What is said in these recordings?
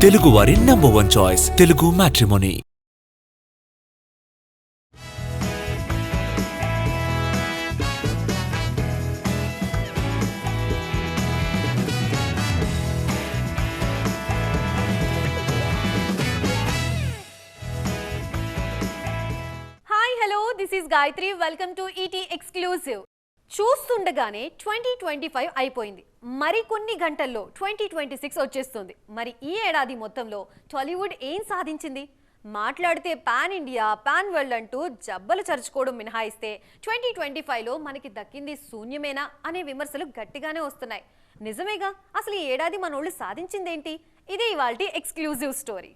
తెలుగువారి #1 choice Telugu matrimony. Hi hello, this is Gayatri. Welcome to ET exclusive. చూస్తుండగానే 2025 అయిపోయింది. మరికొన్ని గంటల్లో 2026 వచ్చేస్తుంది. మరి ఈ ఏడాది మొత్తంలో టాలీవుడ్ ఏం సాధించింది? మాట్లాడితే పాన్ ఇండియా, పాన్ వరల్డ్ అంటూ జబ్బలు చరుచుకోవడం మినహాయిస్తే 2025లో మనకి దక్కింది శూన్యమేనా అనే విమర్శలు గట్టిగానే వస్తున్నాయి. నిజమేగా? అసలు ఈ ఏడాది మనోళ్ళు సాధించిందేంటి? ఇదే ఇవాల్టి ఎక్స్క్లూజివ్ స్టోరీ.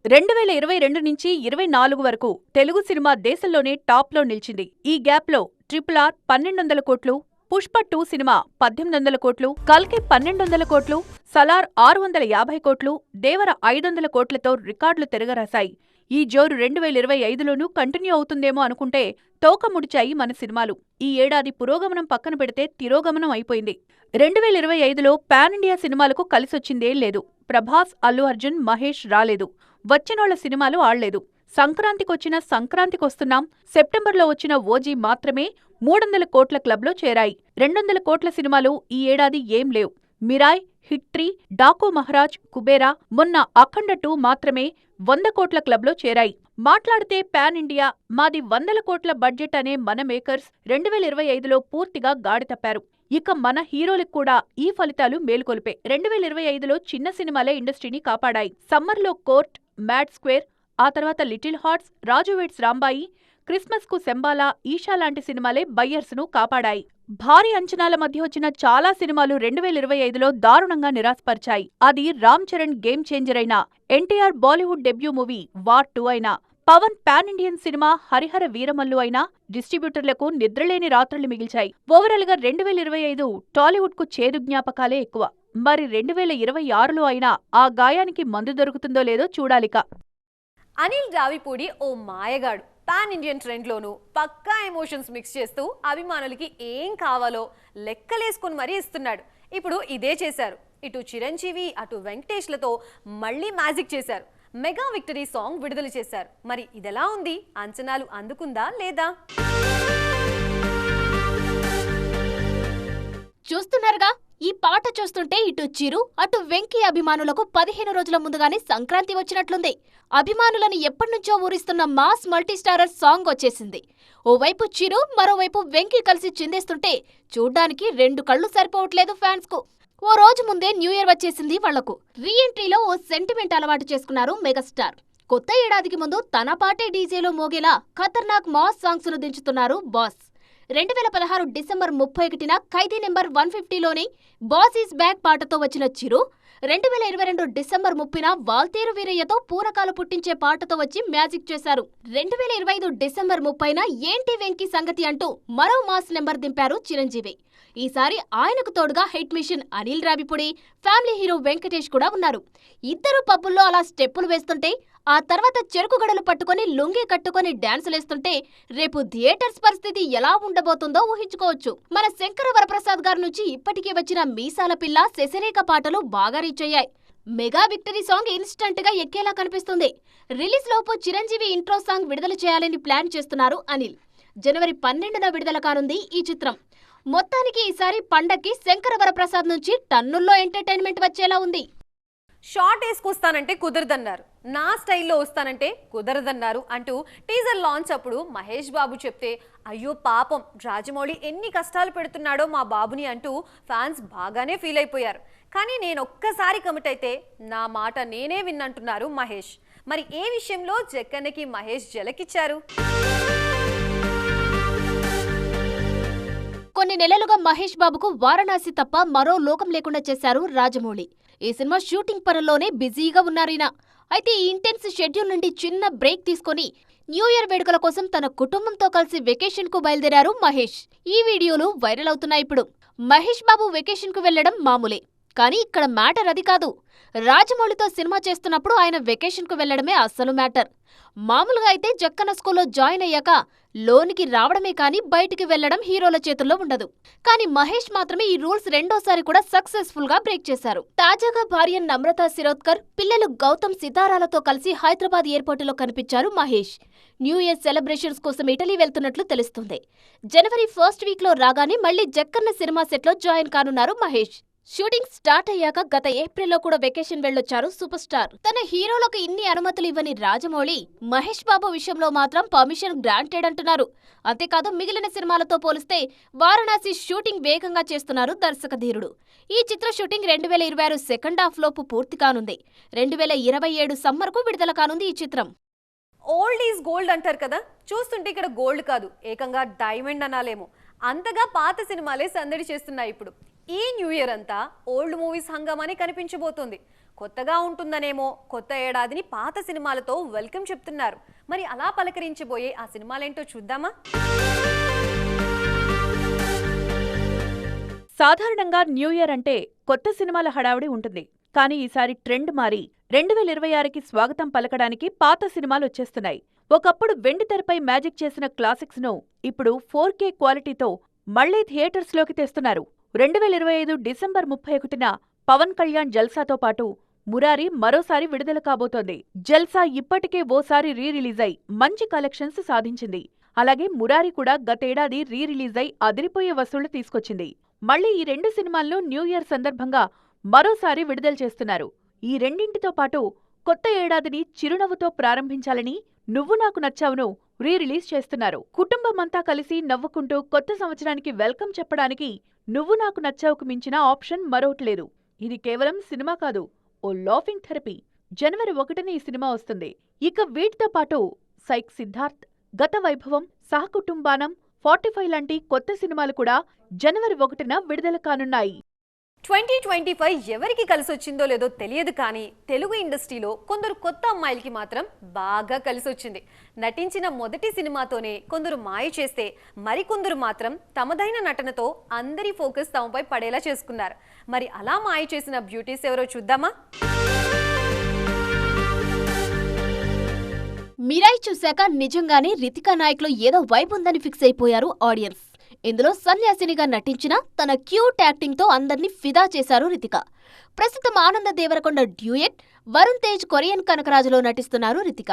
2022 నుంచి 24 వరకు తెలుగు సినిమా దేశంలోనే టాప్లో నిలిచింది. ఈ గ్యాప్లో RRR 1200 కోట్లు, పుష్ప 2 సినిమా 1800 కోట్లు, కల్కి 1200 కోట్లు, సలార్ 650 కోట్లు, దేవర 500 కోట్లతో రికార్డులు తిరగరాశాయి. ఈ జోరు 2025లోనూ కంటిన్యూ అవుతుందేమో అనుకుంటే తోక ముడిచాయి మన సినిమాలు. ఈ ఏడాది పురోగమనం పక్కన పెడితే తిరోగమనం అయిపోయింది. 2025లో పాన్ ఇండియా సినిమాలకు కలిసొచ్చిందేం లేదు. ప్రభాస్, అల్లు అర్జున్, మహేష్ రాలేదు. వచ్చినోళ్ల సినిమాలు ఆడ్లేదు. సంక్రాంతికొచ్చిన సంక్రాంతికొస్తున్నాం, సెప్టెంబర్లో వచ్చిన ఓజీ మాత్రమే 300 కోట్ల క్లబ్లో చేరాయి. 200 కోట్ల సినిమాలు ఈ ఏడాది ఏం లేవు. మిరాయ్, హిట్ 3, డాకు మహారాజ్, కుబేరా, మొన్న అఖండ 2 మాత్రమే 100 కోట్ల క్లబ్లో చేరాయి. మాట్లాడితే పాన్ ఇండియా, మాది 100 కోట్ల బడ్జెట్ అనే మన మేకర్స్ 2025లో పూర్తిగా గాడి తప్పారు. ఇక మన హీరోలకు కూడా ఈ ఫలితాలు మేలుకొలిపే. 2025లో చిన్న సినిమాలే ఇండస్ట్రీని కాపాడాయి. సమ్మర్లో కోర్ట్, మ్యాడ్ స్క్వేర్, ఆ తర్వాత లిటిల్ హార్ట్స్, రాజు వెడ్స్ రాంబాయి, క్రిస్మస్ కు శంబాలా, ఈషా లాంటి సినిమాలే బయ్యర్స్ ను కాపాడాయి. భారీ అంచనాల మధ్య వచ్చిన చాలా సినిమాలు 2025లో దారుణంగా నిరాశపరిచాయి. అది రామ్ చరణ్ గేమ్ చేంజర్ అయినా, NTR Bollywood debut movie War 2 అయినా, Pawan pan Indian cinema Harihara Veeramallu అయినా డిస్ట్రిబ్యూటర్లకు నిద్రలేని రాత్రులు మిగిల్చాయి. ఓవరాల్ గా 2025 టాలీవుడ్ కు చేదు జ్ఞాపకాలే ఎక్కువ. మరి 2026లో అయినా ఆ గాయానికి మందు దొరుకుతుందో లేదో చూడాలిక. అనిల్ రావిపూడి ఓ మాయగాడు. పాన్ ఇండియన్ ట్రెండ్లోనూ పక్కా ఎమోషన్స్ మిక్స్ చేస్తూ అభిమానులకి ఏం కావాలో లెక్కలేసుకుని మరీ ఇస్తున్నాడు. ఇప్పుడు ఇదే చేశారు. ఇటు చిరంజీవి, అటు వెంకటేష్లతో మళ్లీ మ్యాజిక్ చేశారు. మెగా విక్టరీ సాంగ్ విడుదల చేశారు. మరి ఇదెలా ఉంది? అంచనాలు అందుకుందా లేదా? చూస్తున్నారుగా, ఈ పాట చూస్తుంటే ఇటు చిరు, అటు వెంకీ అభిమానులకు 15 రోజుల ముందుగానే సంక్రాంతి వచ్చినట్లుంది. అభిమానులను ఎప్పటినుంచో ఊరిస్తున్న మాస్ మల్టీస్టారర్ సాంగ్ వచ్చేసింది. ఓవైపు చిరు, మరోవైపు వెంకీ కలిసి చిందేస్తుంటే చూడ్డానికి 2 కళ్ళు సరిపోవట్లేదు ఫ్యాన్స్ కు. ఓ రోజు ముందే న్యూ ఇయర్ వచ్చేసింది వాళ్లకు. రీ ఎంట్రీలో ఓ సెంటిమెంట్ అలవాటు చేసుకున్నారు మెగాస్టార్. కొత్త ఏడాదికి ముందు తన పాటే డీజేలో మోగేలా ఖతర్నాక్ మాస్ సాంగ్స్ ను దించుతున్నారు బాస్. 2016 డిసెంబర్ 31న ఖైదీ నెంబర్ 150లోని బాస్ ఈజ్ బ్యాక్ పాటతో వచ్చిన చిరు 2022 డిసెంబర్ 30న వాల్తేరు వీరయ్యతో పూనకాలు పుట్టించే పాటతో వచ్చి మ్యాజిక్ చేశారు. 2025 డిసెంబర్ 30న ఏంటి వెంకీ సంగతి అంటూ మరో మాస్ నెంబర్ దింపారు చిరంజీవి. ఈసారి ఆయనకు తోడుగా hit machine Anil Ravipudi, family hero Venkatesh కూడా ఉన్నారు. ఇద్దరు పబ్బుల్లో అలా స్టెప్పులు వేస్తుంటే, ఆ తర్వాత చెరుకు గడలు పట్టుకుని లుంగి కట్టుకుని డాన్సులేస్తుంటే రేపు థియేటర్స్ పరిస్థితి ఎలా ఉండబోతుందో ఊహించుకోవచ్చు. మన శంకర వరప్రసాద్ గారి నుంచి ఇప్పటికే వచ్చిన మీసాల పిల్ల, శశిరేఖ పాటలు బాగా రీచ్ అయ్యాయి. మెగా విక్టరీ సాంగ్ ఇన్స్టంట్ గా ఎక్కేలా కనిపిస్తుంది. రిలీజ్ లోపు చిరంజీవి ఇంట్రో సాంగ్ విడుదల చేయాలని ప్లాన్ చేస్తున్నారు అనిల్. జనవరి 12న విడుదల కానుంది ఈ చిత్రం. మొత్తానికి ఈసారి పండక్కి శంకర వరప్రసాద్ నుంచి టన్నుల్లో ఎంటర్టైన్మెంట్ వచ్చేలా ఉంది. షార్ట్ వేసుకొస్తానంటే కుదరదన్నారు, నా స్టైల్లో వస్తానంటే కుదరదన్నారు అంటూ టీజర్ లాంచ్ అప్పుడు మహేష్ బాబు చెప్తే, అయ్యో పాపం రాజమౌళి ఎన్ని కష్టాలు పెడుతున్నాడో మా బాబుని అంటూ ఫ్యాన్స్ బాగానే ఫీల్ అయిపోయారు. కానీ నేనొక్కసారి కమిట్ అయితే నా మాట నేనే విన్నంటున్నారు మహేష్. మరి ఏ విషయంలో జక్కన్నకి మహేష్ జలకిచ్చారు? కొన్ని నెలలుగా మహేష్ బాబుకు వారణాసి తప్ప మరో లోకం లేకుండా చేశారు రాజమౌళి. ఈ సినిమా షూటింగ్ పనుల్లోనే బిజీగా ఉన్నారీన. అయితే ఈ ఇంటెన్స్ షెడ్యూల్ నుండి చిన్న బ్రేక్ తీసుకుని న్యూ ఇయర్ వేడుకల కోసం తన కుటుంబంతో కలిసి వెకేషన్ కు బయలుదేరారు మహేష్. ఈ వీడియోలు వైరల్ అవుతున్నాయి ఇప్పుడు. మహేష్ బాబు వెకేషన్ కు వెళ్లడం మామూలే. కానీ ఇక్కడ మ్యాటర్ అది కాదు. రాజమౌళితో సినిమా చేస్తున్నప్పుడు ఆయన వెకేషన్కు వెళ్లడమే అస్సలు మ్యాటర్. మామూలుగా అయితే జక్కన్న స్కూల్లో జాయిన్ అయ్యాక లోనికి రావడమే కానీ బయటికి వెళ్లడం హీరోల చేతుల్లో ఉండదు. కానీ మహేష్ మాత్రమే ఈ రూల్స్ రెండోసారి కూడా సక్సెస్ఫుల్ గా బ్రేక్ చేశారు. తాజాగా భార్య నమ్రతా శిరోద్కర్, పిల్లలు గౌతమ్ సితారాలతో కలిసి హైదరాబాద్ ఎయిర్పోర్టులో కనిపించారు మహేష్. న్యూ ఇయర్ సెలబ్రేషన్స్ కోసం ఇటలీ వెళ్తున్నట్లు తెలుస్తుంది. జనవరి 1st వీక్లో రాగానే మళ్లీ జక్కన్న సినిమా సెట్లో జాయిన్ కానున్నారు మహేష్. షూటింగ్ స్టార్ట్ అయ్యాక గత ఏప్రిల్లో కూడా వెకేషన్ వెళ్లొచ్చారు సూపర్ స్టార్. తన హీరోలకు ఇన్ని అనుమతులు ఇవ్వని రాజమౌళి మహేష్ బాబు విషయంలో మాత్రం పర్మిషన్ గ్రాంటెడ్ అంటున్నారు. అంతేకాదు మిగిలిన సినిమాలతో పోలిస్తే వారణాసి షూటింగ్ వేగంగా చేస్తున్నారు దర్శకధీరుడు. ఈ చిత్ర షూటింగ్ 2026 సెకండ్ హాఫ్ లోపు పూర్తి కానుంది. 2027 సమ్మర్కు విడుదల కానుంది ఈ చిత్రం. ఓల్డ్ ఈజ్ గోల్డ్ అంటారు కదా, చూస్తుంటే ఇక్కడ గోల్డ్ కాదు ఏకంగా డైమండ్ అనాలేమో, అంతగా పాత సినిమాలే సందడి చేస్తున్నాయి ఇప్పుడు. ఈ న్యూ ఇయర్ అంతా ఓల్డ్ మూవీస్ హంగామానే కనిపించబోతోంది. కొత్తగా ఉంటుందనేమో కొత్త ఏడాదిని పాత సినిమాలతో వెల్కమ్ చెప్తున్నారు. మరి అలా పలకరించబోయే ఆ సినిమాలేంటో చూద్దామా? సాధారణంగా న్యూ ఇయర్ అంటే కొత్త సినిమాల హడావుడి ఉంటుంది. కానీ ఈసారి ట్రెండ్ మారి 2026కి స్వాగతం పలకడానికి పాత సినిమాలు వచ్చేస్తున్నాయి. ఒకప్పుడు వెండితెరపై మ్యాజిక్ చేసిన క్లాసిక్స్ ను ఇప్పుడు 4K క్వాలిటీతో మళ్లీ థియేటర్స్లోకి తెస్తున్నారు. 2025 డిసెంబర్ 31న పవన్ కళ్యాణ్ జల్సాతో పాటు మురారి మరోసారి విడుదల కాబోతోంది. జల్సా ఇప్పటికే ఓసారి రీ-రిలీజ్ అయి మంచి కలెక్షన్స్ సాధించింది. అలాగే మురారి కూడా గతేడాది రీ-రిలీజ్ అయి అదిరిపోయే వసూళ్లు తీసుకొచ్చింది. మళ్లీ ఈ రెండు సినిమాలను న్యూ ఇయర్ సందర్భంగా మరోసారి విడుదల చేస్తున్నారు. ఈ రెండింటితో పాటు కొత్త ఏడాదిని చిరునవ్వుతో ప్రారంభించాలని నువ్వు నాకు నచ్చావును రీ-రిలీజ్ చేస్తున్నారు. కుటుంబమంతా కలిసి నవ్వుకుంటూ కొత్త సంవత్సరానికి వెల్కమ్ చెప్పడానికి నువ్వు నాకు నచ్చావుకు మించిన ఆప్షన్ మరొకట్లేదు. ఇది కేవలం సినిమా కాదు, ఓ లాఫింగ్ థెరపీ. జనవరి 1న ఈ సినిమా వస్తుంది. ఇక వీటితో పాటు సైక్ సిద్ధార్థ్, గత వైభవం, సహకుటుంబానం, 45 లాంటి కొత్త సినిమాలు కూడా జనవరి 1న విడుదల కానున్నాయి. 2025 ఎవరికి కలిసొచ్చిందో లేదో తెలియదు కానీ తెలుగు ఇండస్ట్రీలో కొందరు కొత్త అమ్మాయిలకి మాత్రం బాగా కలిసొచ్చింది. నటించిన మొదటి సినిమాతోనే కొందరు మాయ చేస్తే మరికొందరు మాత్రం తమదైన నటనతో అందరి ఫోకస్ తమపై పడేలా చేసుకున్నారు. మరి అలా మాయ చేసిన బ్యూటీస్ ఎవరో చూద్దామా? మిరాయి చూశాక నిజంగానే రితికా నాయక్లో ఏదో వైబ్ ఉందని ఫిక్స్ అయిపోయారు ఆడియన్స్. ఇందులో సన్యాసినిగా నటించిన తన క్యూట్ యాక్టింగ్ తో అందర్నీ ఫిదా చేశారు రితిక. ప్రస్తుతం ఆనంద దేవరకొండ డ్యూయెట్, వరుణ్ తేజ్ కొరియన్ కనకరాజులో నటిస్తున్నారు రితిక.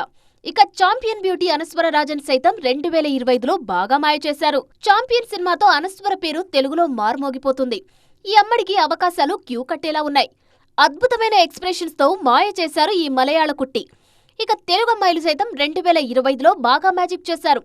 ఇక చాంపియన్ బ్యూటీ అనస్వర రాజన్ సైతం 2025లో బాగా మాయ చేశారు. చాంపియన్ సినిమాతో అనస్వర పేరు తెలుగులో మార్మోగిపోతుంది. ఈ అమ్మడికి అవకాశాలు క్యూ కట్టేలా ఉన్నాయి. అద్భుతమైన ఎక్స్ప్రెషన్స్ తో మాయ చేశారు ఈ మలయాళ కుట్టి. ఇక తెలుగు అమ్మాయిలు సైతం 2025లో బాగా మ్యాజిక్ చేశారు.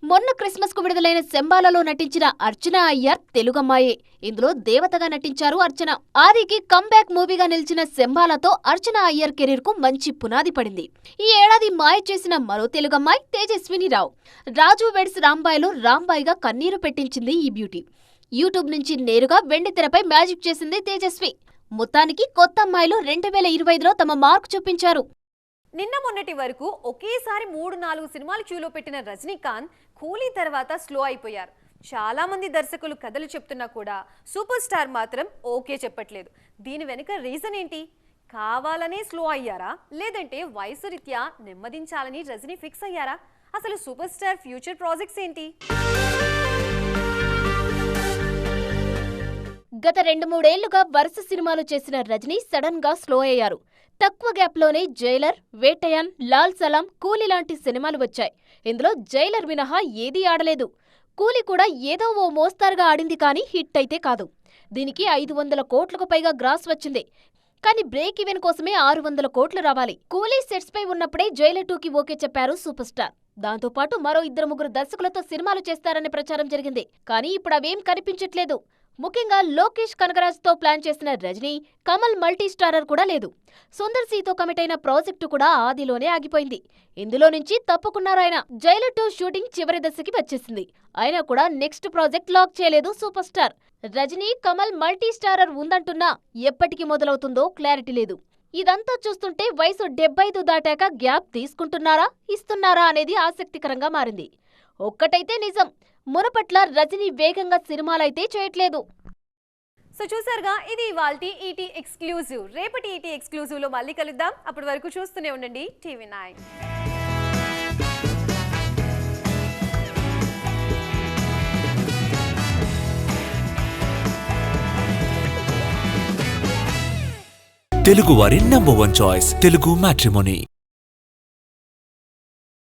మొన్న క్రిస్మస్ కు విడుదలైన శంబాలలో నటించిన అర్చన అయ్యర్ తెలుగమ్మాయే. ఇందులో దేవతగా నటించారు అర్చన. ఆదికి కంబ్యాక్ మూవీగా నిలిచిన శంబాలతో అర్చన అయ్యర్ కెరీర్ కు మంచి పునాది పడింది. ఈ ఏడాది మాయ చేసిన మరో తెలుగమ్మాయి తేజస్విని రావు. రాజు వెడ్స్ రాంబాయ్లో రాంబాయిగా కన్నీరు పెట్టించింది ఈ బ్యూటీ. యూట్యూబ్ నుంచి నేరుగా వెండితెరపై మ్యాజిక్ చేసింది తేజస్వి. మొత్తానికి కొత్త అమ్మాయిలు 2025లో తమ మార్కు చూపించారు. నిన్న మొన్నటి వరకు ఒకేసారి 3-4 సినిమాలు క్యూలో పెట్టిన రజనీకాంత్ కూలీ తర్వాత స్లో అయిపోయారు. చాలా మంది దర్శకులు కథలు చెప్తున్నా కూడా సూపర్ స్టార్ మాత్రం ఓకే చెప్పట్లేదు. దీని వెనుక రీజన్ ఏంటి? కావాలనే స్లో అయ్యారా, లేదంటే వయసు రీత్యా నెమ్మదించాలని రజనీ ఫిక్స్ అయ్యారా? అసలు సూపర్ స్టార్ ఫ్యూచర్ ప్రాజెక్ట్స్ ఏంటి? గత 2-3 ఏళ్లుగా వరుస సినిమాలు చేసిన రజనీ సడన్ గా స్లో అయ్యారు. తక్కువ గ్యాప్లోనే జైలర్, వేటయాన్, లాల్ సలాం, కూలీ లాంటి సినిమాలు వచ్చాయి. ఇందులో జైలర్ మినహా ఏదీ ఆడలేదు. కూలీ కూడా ఏదో ఓ మోస్తారుగా ఆడింది కానీ హిట్ అయితే కాదు. దీనికి 500 కోట్లకు పైగా గ్రాస్ వచ్చింది. కానీ బ్రేక్ ఈవెన్ కోసమే 600 కోట్లు రావాలి. కూలీ సెట్స్ పై ఉన్నప్పుడే జైలర్ 2కి ఓకే చెప్పారు సూపర్ స్టార్. దాంతోపాటు మరో 2-3 దర్శకులతో సినిమాలు చేస్తారనే ప్రచారం జరిగింది. కానీ ఇప్పుడు అవేం కనిపించట్లేదు. ముఖ్యంగా లోకేష్ కనకరాజ్తో ప్లాన్ చేసిన రజనీ, కమల్ మల్టీ స్టారర్ కూడా లేదు. సుందర్ సీతో కమిట్ అయిన ప్రాజెక్టు కూడా ఆదిలోనే ఆగిపోయింది. ఇందులో నుంచి తప్పుకున్నారాయన. జైలర్ 2 షూటింగ్ చివరి దశకి వచ్చేసింది. అయినా కూడా నెక్స్ట్ ప్రాజెక్ట్ లాక్ చేయలేదు super star. Rajini, Kamal multi starrer ఉందంటున్నా ఎప్పటికి మొదలవుతుందో క్లారిటీ లేదు. ఇదంతా చూస్తుంటే వయసు 75 దాటాక గ్యాప్ తీసుకుంటున్నారా, ఇస్తున్నారా అనేది ఆసక్తికరంగా మారింది. ఒక్కటైతే నిజం, మునపట్ల రజనీ వేగంగా సినిమాలైతే చేయట్లేదు. సో చూసారుగా, ఇది ఇవాల్టి ఈటీ ఎక్స్క్లూజివ్. రేపటి ఈటీ ఎక్స్క్లూజివ్ లో మళ్ళీ కలుద్దాం. అప్పటి వరకు చూస్తూనే ఉండండి TV9. తెలుగు వారి నంబర్ 1 చాయిస్ తెలుగు మ్యాట్రిమోనీ.